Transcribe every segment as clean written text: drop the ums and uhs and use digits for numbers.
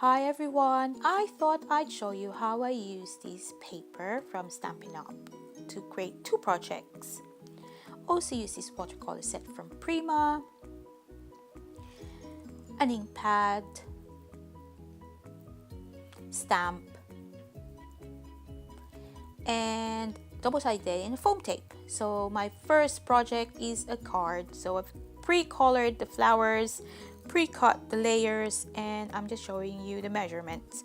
Hi everyone, I thought I'd show you how I use this paper from Stampin Up to create two projects. Also use this watercolor set from Primal, an ink pad, stamp, and double-sided and foam tape. So my first project is a card. So I've pre-colored the flowers, pre-cut the layers, and I'm just showing you the measurements.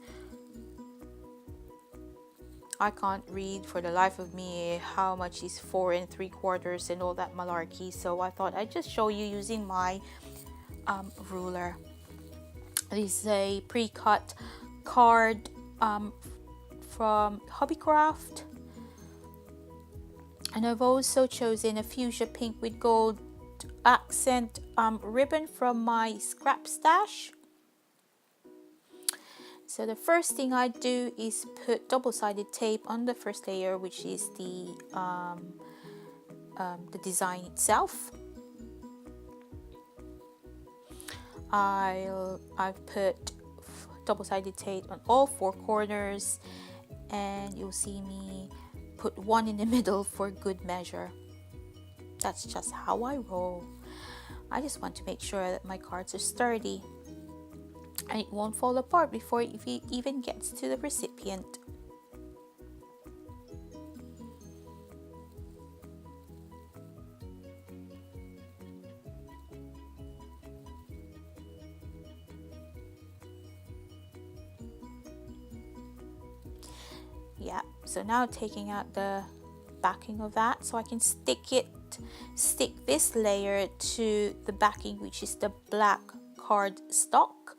I can't read for the life of me how much is 4 3/4 and all that malarkey, so I thought I'd just show you using my ruler. This is a pre-cut card from Hobbycraft, and I've also chosen a fuchsia pink with gold accent ribbon from my scrap stash. So the first thing I do is put double-sided tape on the first layer, which is the design itself. I've put double-sided tape on all 4 corners, and you'll see me put one in the middle for good measure. That's just how I roll. I just want to make sure that my cards are sturdy and it won't fall apart before it even gets to the recipient. Yeah, so now taking out the backing of that so I can stick this layer to the backing, which is the black card stock.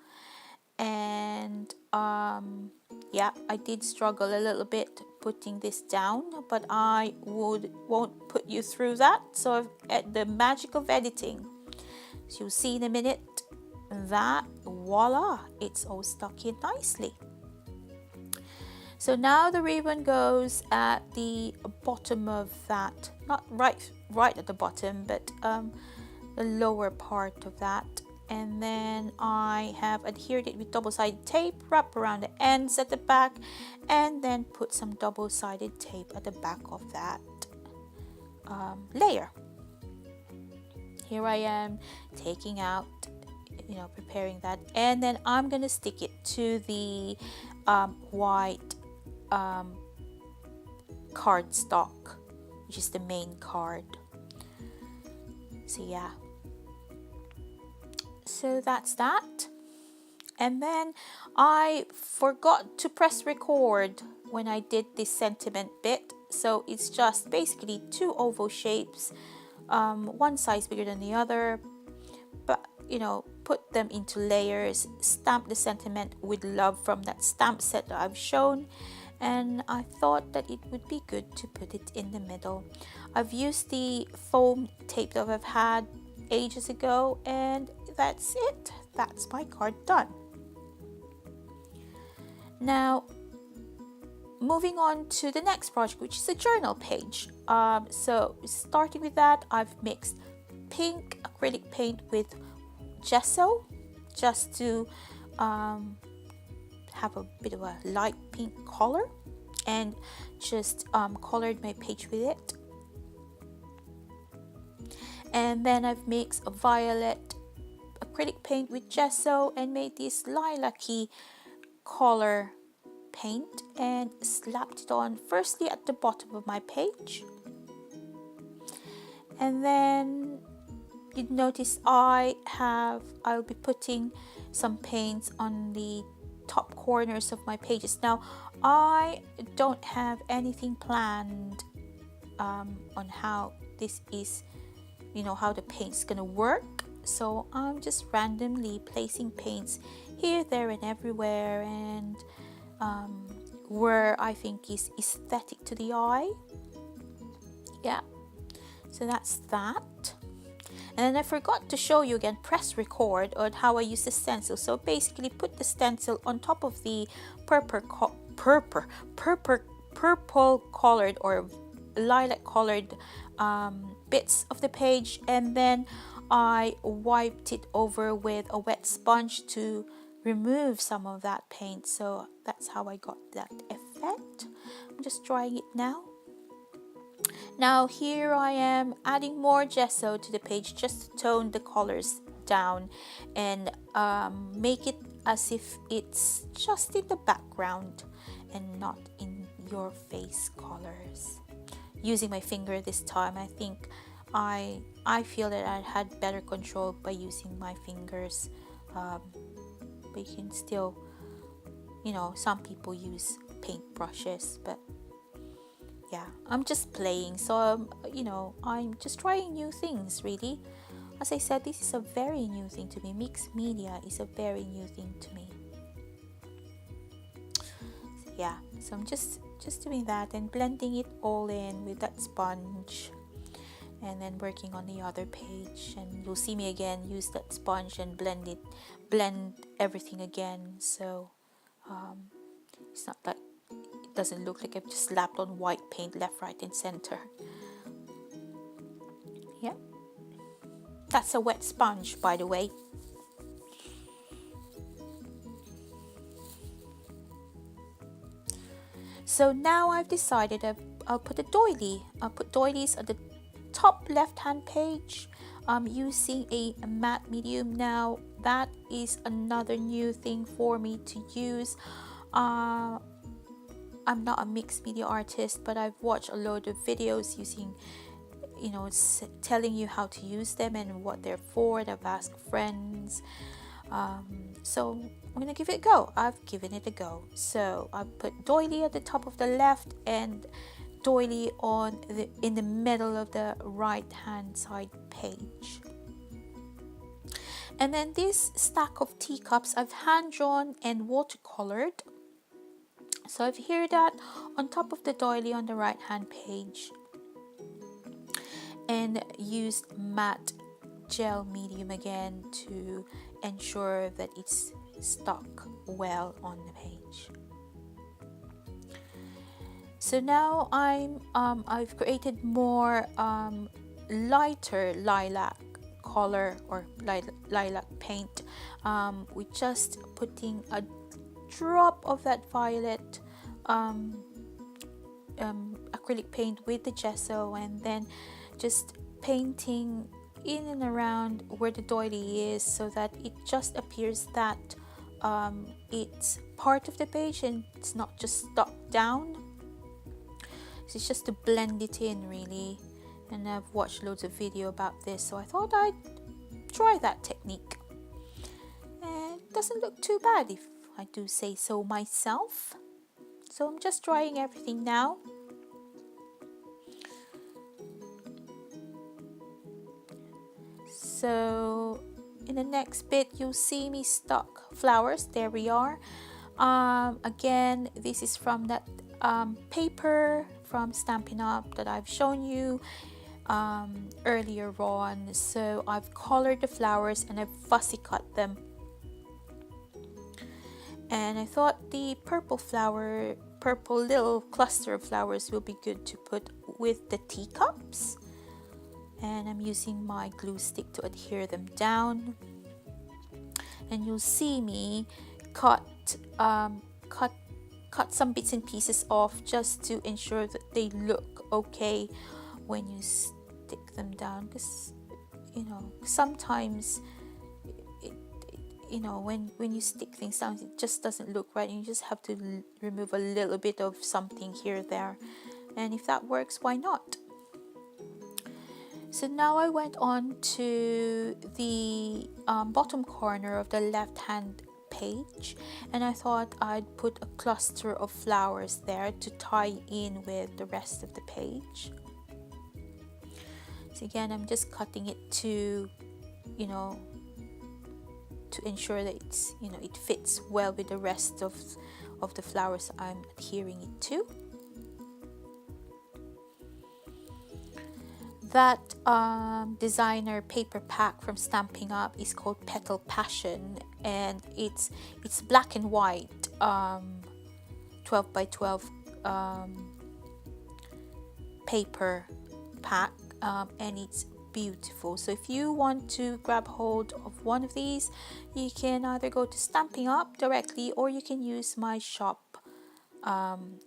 And yeah, I did struggle a little bit putting this down, but I won't put you through that. So at the magic of editing, so you'll see in a minute that voila, it's all stuck in nicely. So now the ribbon goes at the bottom of that, not right at the bottom, but the lower part of that. And then I have adhered it with double-sided tape, wrap around the ends at the back, and then put some double-sided tape at the back of that layer. Here I am taking out, preparing that, and then I'm gonna stick it to the white cardstock, which is the main card. So yeah, so that's that. And then I forgot to press record when I did this sentiment bit, so it's just basically 2 oval shapes, one size bigger than the other, but put them into layers, stamp the sentiment with love from that stamp set that I've shown, and I thought that it would be good to put it in the middle. I've used the foam tape that I've had ages ago, and that's it. That's my card done. Now moving on to the next project, which is a journal page. So starting with that, I've mixed pink acrylic paint with gesso just to have a bit of a light pink color, and just colored my page with it. And then I've mixed a violet acrylic paint with gesso and made this lilac-y color paint and slapped it on firstly at the bottom of my page. And then you'd notice I'll be putting some paints on the top corners of my pages. Now I don't have anything planned on how this is, how the paint's gonna work, so I'm just randomly placing paints here, there and everywhere, and where I think is aesthetic to the eye. Yeah, so that's that. And then I forgot to show you again, press record on how I use the stencil. So basically put the stencil on top of the purple colored or lilac colored bits of the page, and then I wiped it over with a wet sponge to remove some of that paint, so that's how I got that effect. I'm just drying it now. Now here I am adding more gesso to the page just to tone the colors down and make it as if it's just in the background and not in your face colors. Using my finger this time, I think I feel that I had better control by using my fingers, but you can still, you know, some people use paint brushes, but yeah, I'm just playing, so you know, I'm just trying new things really. As I said, this is a very new thing to me. Mixed media is a very new thing to me. So yeah, so I'm just doing that and blending it all in with that sponge, and then working on the other page, and you'll see me again use that sponge and blend everything again, so it's not like it doesn't look like I've just slapped on white paint left, right and center. Yeah, that's a wet sponge, by the way. So now I've decided I'll put a doily. I'll put doilies at the top left hand page. I'm using a matte medium now. That is another new thing for me to use. I'm not a mixed media artist, but I've watched a load of videos using, you know, telling you how to use them and what they're for, and I've asked friends. So I'm gonna give it a go. I've given it a go. So I put doily at the top of the left and doily in the middle of the right hand side page. And then this stack of teacups I've hand drawn and watercolored. So I've here that on top of the doily on the right hand page, and used matte gel medium again to ensure that it's stuck well on the page. So now I've created more lighter lilac color or lilac paint with just putting a drop of that violet acrylic paint with the gesso, and then just painting in and around where the doily is, so that it just appears that it's part of the page and it's not just stuck down. So it's just to blend it in really, and I've watched loads of video about this, so I thought I'd try that technique, and it doesn't look too bad if I do say so myself. So I'm just drying everything now. So in the next bit you'll see me stuck flowers. There we are. Again, this is from that paper from Stampin' Up that I've shown you earlier on. So I've colored the flowers and I've fussy cut them, and I thought the purple little cluster of flowers will be good to put with the teacups, and I'm using my glue stick to adhere them down. And you'll see me cut some bits and pieces off just to ensure that they look okay when you stick them down, because you know sometimes you know when you stick things down it just doesn't look right, and you just have to remove a little bit of something here or there, and if that works, why not? So now I went on to the bottom corner of the left hand page, and I thought I'd put a cluster of flowers there to tie in with the rest of the page. So again, I'm just cutting it to, you know, to ensure that it's, you know, it fits well with the rest of the flowers I'm adhering it to. That designer paper pack from Stampin' Up is called Petal Passion, and it's black and white 12 by 12 paper pack, and it's beautiful. So if you want to grab hold of one of these, you can either go to Stampin' Up directly, or you can use my shop,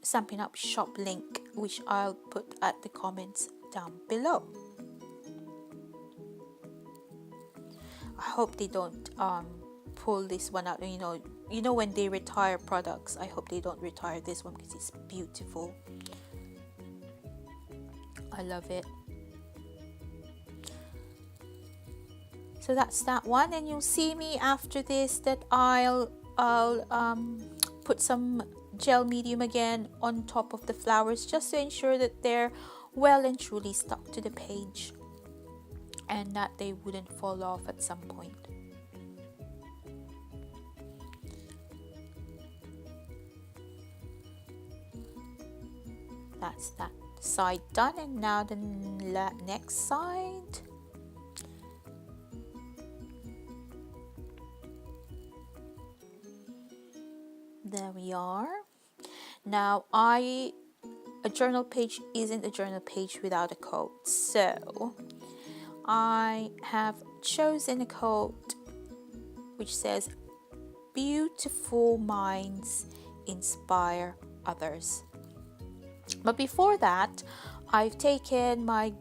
Stampin' Up shop link, which I'll put at the comments down below. I hope they don't pull this one out. You know when they retire products, I hope they don't retire this one, because it's beautiful. I love it. So that's that one, and you'll see me after this that I'll put some gel medium again on top of the flowers, just to ensure that they're well and truly stuck to the page and that they wouldn't fall off at some point. That's that side done, and now the next side. There we are. Now a journal page isn't a journal page without a quote, so I have chosen a quote which says, "Beautiful minds inspire others." But before that, I've taken my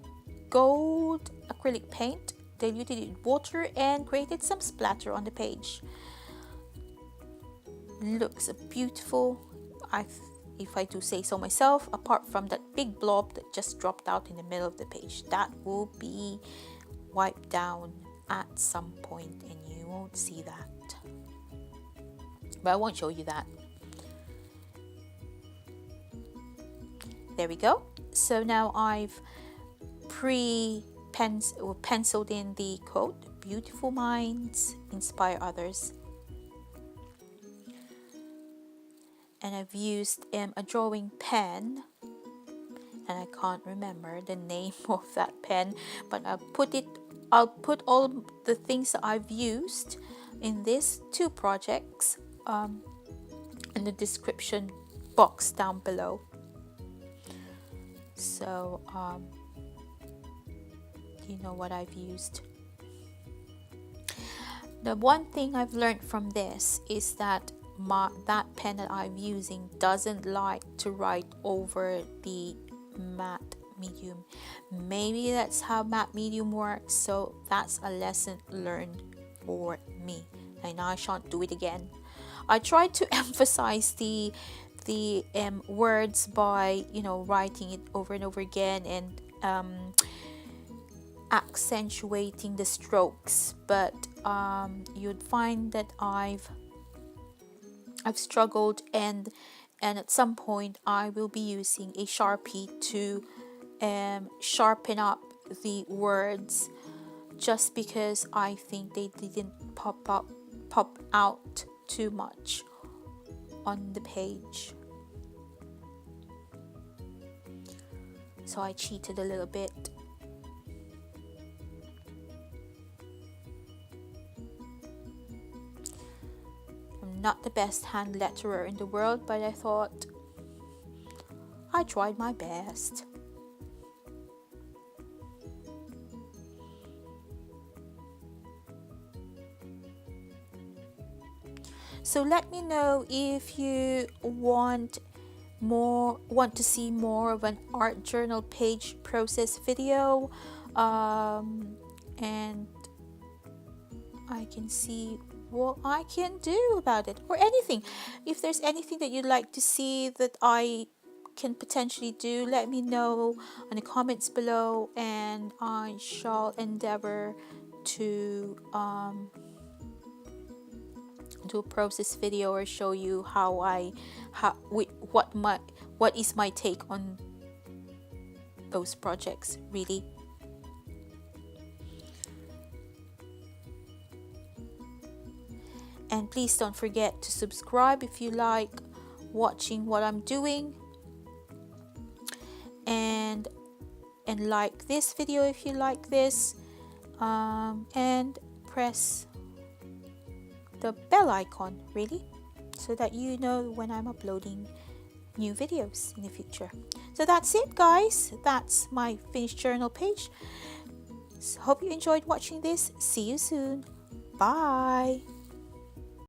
gold acrylic paint, diluted it with water, and created some splatter on the page. Looks beautiful, if I do say so myself, apart from that big blob that just dropped out in the middle of the page. That will be wiped down at some point, and you won't see that. But I won't show you that. There we go. So now I've penciled in the quote, "Beautiful minds inspire others." And I've used a drawing pen, and I can't remember the name of that pen, but I'll put all the things that I've used in these two projects in the description box down below. So you know what I've used. The one thing I've learned from this is that that pen that I'm using doesn't like to write over the matte medium. Maybe that's how matte medium works, so that's a lesson learned for me, and I shan't do it again. I tried to emphasize the words by writing it over and over again, and accentuating the strokes, but you'd find that I've struggled, and at some point I will be using a Sharpie to sharpen up the words, just because I think they didn't pop out too much on the page. So I cheated a little bit. I'm not the best hand letterer in the world, but I thought I tried my best. So let me know if you want to see more of an art journal page process video, and I can see what I can do about it, or anything. If there's anything that you'd like to see that I can potentially do, let me know in the comments below, and I shall endeavor to do a process video, or show you what is my take on those projects, really. And please don't forget to subscribe if you like watching what I'm doing, and like this video if you like this, and press the bell icon, really, so that you know when I'm uploading new videos in the future. So that's it, guys. That's my finished journal page. Hope you enjoyed watching this. See you soon. Bye.